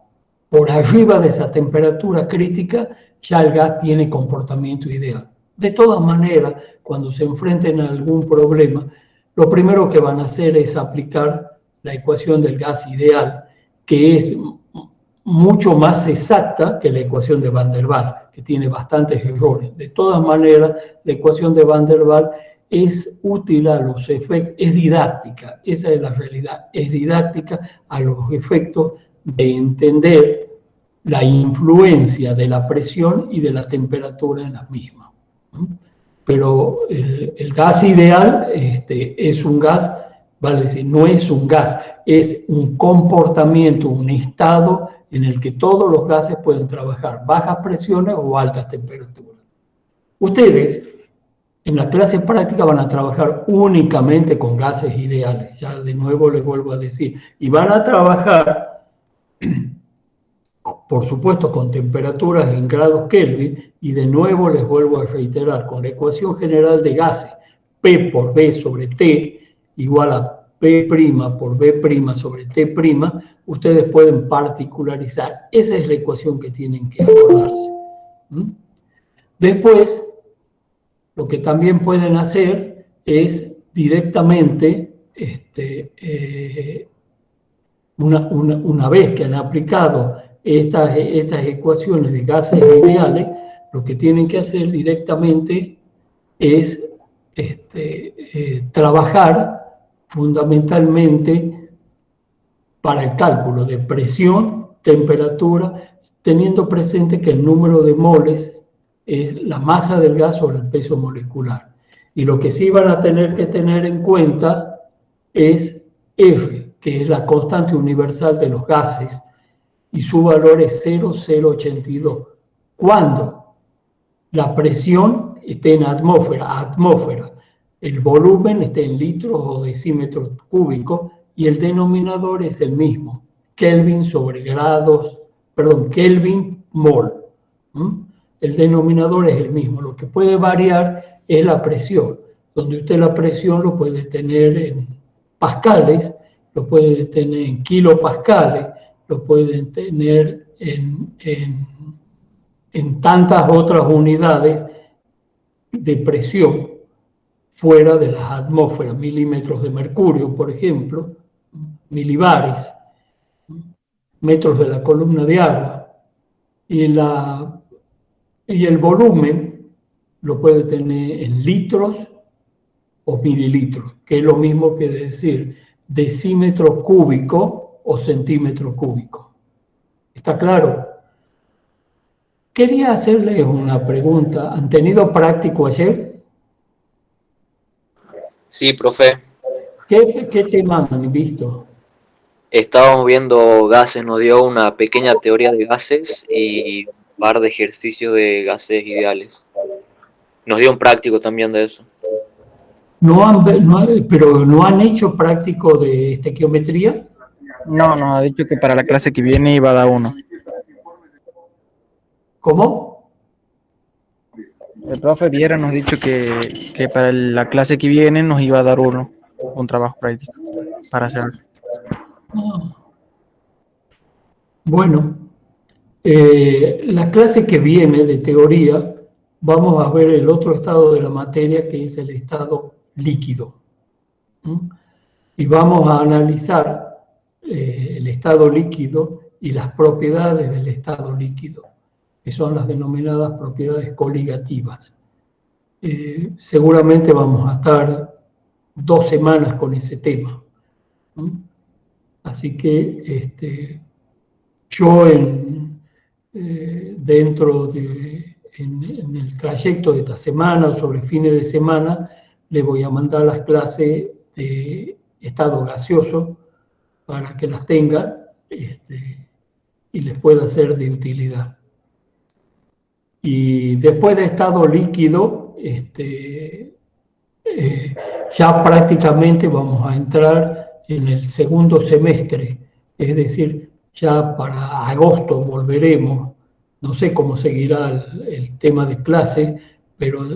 por arriba de esa temperatura crítica, ya el gas tiene comportamiento ideal. De todas maneras, cuando se enfrenten a algún problema, lo primero que van a hacer es aplicar la ecuación del gas ideal, que es mucho más exacta que la ecuación de Van der Waals, que tiene bastantes errores. De todas maneras, la ecuación de Van der Waals es útil a los efectos, es didáctica, esa es la realidad, es didáctica a los efectos de entender la influencia de la presión y de la temperatura en la misma. Pero el gas ideal es un gas, vale decir, no es un gas, es un comportamiento, un estado en el que todos los gases pueden trabajar, bajas presiones o altas temperaturas. Ustedes, en la clase práctica, van a trabajar únicamente con gases ideales, ya de nuevo les vuelvo a decir, y van a trabajar, por supuesto, con temperaturas en grados Kelvin, y de nuevo les vuelvo a reiterar, con la ecuación general de gases, P por B sobre T igual a P' por B' sobre T', ustedes pueden particularizar. Esa es la ecuación que tienen que acordarse. Después, lo que también pueden hacer es directamente, una vez que han aplicado estas ecuaciones de gases ideales, lo que tienen que hacer directamente es trabajar fundamentalmente para el cálculo de presión, temperatura, teniendo presente que el número de moles es la masa del gas sobre el peso molecular. Y lo que sí van a tener que tener en cuenta es F, que es la constante universal de los gases, y su valor es 0,082. Cuando la presión esté en atmósfera, el volumen esté en litros o decímetros cúbicos, y el denominador es el mismo, Kelvin sobre Kelvin mol. El denominador es el mismo, lo que puede variar es la presión, donde usted la presión lo puede tener en pascales, lo puede tener en kilopascales, lo puede tener en tantas otras unidades de presión fuera de las atmósferas, milímetros de mercurio, por ejemplo, milibares, metros de la columna de agua, y el volumen lo puede tener en litros o mililitros, que es lo mismo que decir decímetro cúbico o centímetro cúbico. ¿Está claro? Quería hacerles una pregunta. ¿Han tenido práctico ayer? Sí, profe. ¿Qué tema han visto? Estábamos viendo gases, nos dio una pequeña teoría de gases y un par de ejercicios de gases ideales. Nos dio un práctico también de eso. ¿Pero no han hecho práctico de estequiometría? No, ha dicho que para la clase que viene iba a dar uno. ¿Cómo? El profe Viera nos ha dicho que para la clase que viene nos iba a dar uno, un trabajo práctico para hacerlo. Bueno, la clase que viene de teoría, vamos a ver el otro estado de la materia, que es el estado líquido. Y vamos a analizar el estado líquido y las propiedades del estado líquido, que son las denominadas propiedades coligativas. Seguramente vamos a estar 2 semanas con ese tema. Así que yo en el trayecto de esta semana o sobre fines de semana le voy a mandar las clases de estado gaseoso para que las tengan y les pueda ser de utilidad. Y después de estado líquido, ya prácticamente vamos a entrar en el segundo semestre, es decir, ya para agosto volveremos, no sé cómo seguirá el tema de clase, pero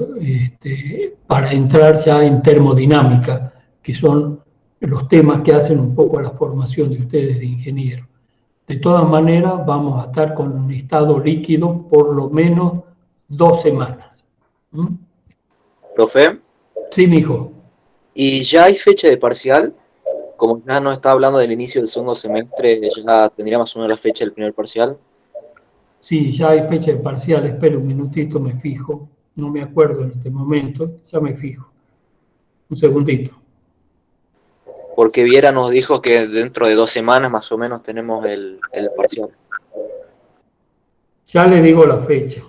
para entrar ya en termodinámica, que son los temas que hacen un poco a la formación de ustedes de ingenieros. De todas maneras, vamos a estar con un estado líquido por lo menos 2 semanas. Profe. Sí, mijo. ¿Y ya hay fecha de parcial? Como ya nos está hablando del inicio del segundo semestre, ¿ya tendría más o menos la fecha del primer parcial? Sí, ya hay fecha de parcial, espera un minutito, me fijo. No me acuerdo en este momento, ya me fijo. Un segundito. Porque Viera nos dijo que dentro de 2 semanas más o menos tenemos el parcial. Ya le digo la fecha.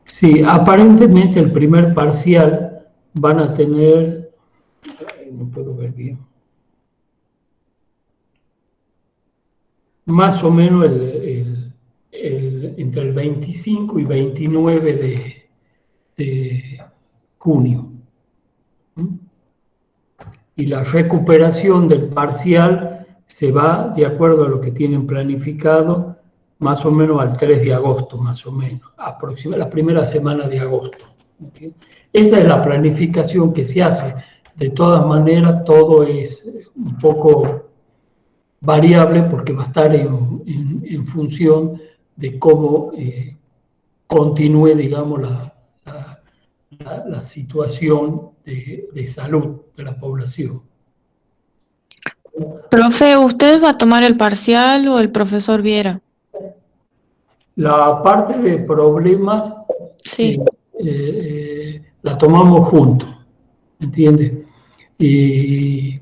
Sí, aparentemente el primer parcial van a tener, no puedo ver bien, más o menos entre el 25 y 29 de junio. Y la recuperación del parcial se va de acuerdo a lo que tienen planificado, más o menos al 3 de agosto, más o menos, la primera semana de agosto. ¿Entiendes? Esa es la planificación que se hace. De todas maneras, todo es un poco variable porque va a estar en función de cómo continúe, digamos, la situación de salud de la población. Profe, ¿usted va a tomar el parcial o el profesor Viera? La parte de problemas Sí. la tomamos juntos, ¿entiendes? Y,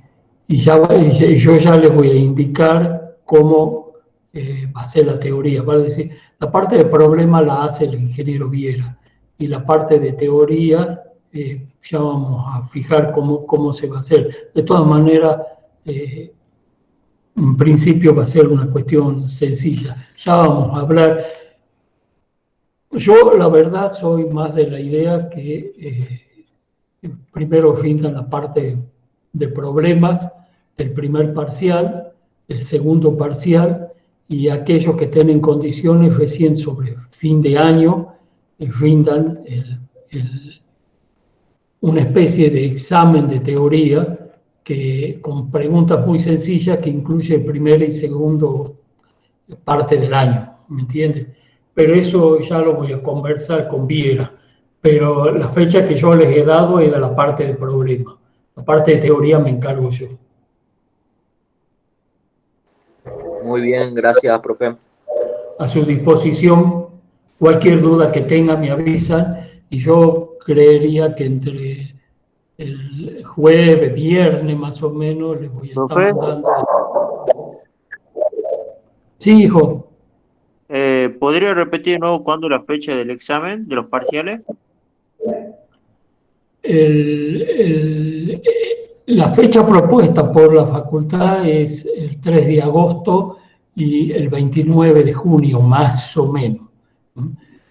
y yo ya les voy a indicar cómo va a ser la teoría. Vale decir, la parte de problemas la hace el ingeniero Viera y la parte de teorías ya vamos a fijar cómo se va a hacer. De todas maneras, en principio va a ser una cuestión sencilla. Ya vamos a hablar. Yo, la verdad, soy más de la idea que primero rindan la parte de problemas del primer parcial, el segundo parcial, y aquellos que estén en condiciones recién sobre fin de año rindan una especie de examen de teoría que, con preguntas muy sencillas que incluye primera y segundo parte del año, ¿me entiendes? Pero eso ya lo voy a conversar con Viera. Pero la fecha que yo les he dado es de la parte de problema. La parte de teoría me encargo yo. Muy bien, gracias, profe. A su disposición, cualquier duda que tenga me avisan y yo creería que entre el jueves, viernes más o menos les voy a estar Profe, mandando. Sí, hijo. ¿podría repetir de nuevo cuándo la fecha del examen, de los parciales? La fecha propuesta por la facultad es el 3 de agosto y el 29 de junio, más o menos.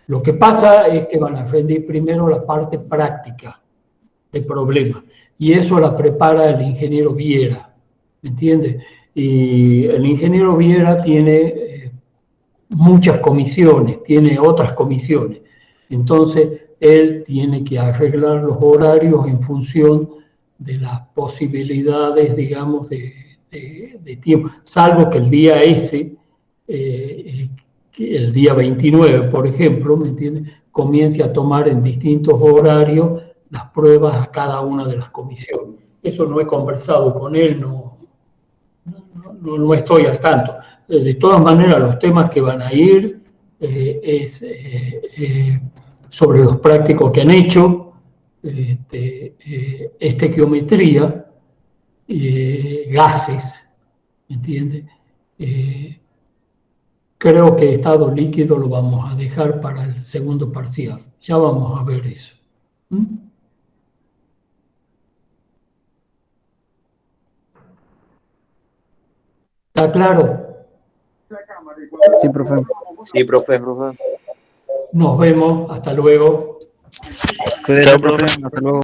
Lo que pasa es que van a rendir primero la parte práctica del problema y eso la prepara el ingeniero Viera, ¿me entiendes? Y el ingeniero Viera tiene muchas comisiones, tiene otras comisiones. Entonces, él tiene que arreglar los horarios en función de las posibilidades, digamos, de tiempo, salvo que el día ese, el día 29, por ejemplo, ¿me entiendes?, comience a tomar en distintos horarios las pruebas a cada una de las comisiones. Eso no he conversado con él, no estoy al tanto. De todas maneras, los temas que van a ir es sobre los prácticos que han hecho, estequiometría, gases, ¿me entiendes? Creo que estado líquido lo vamos a dejar para el segundo parcial. Ya vamos a ver eso. ¿Mm? ¿Está claro? Sí, profe. Sí, profe. Nos vemos. Hasta luego. Cuídate, Chao, profe. profe. Hasta luego.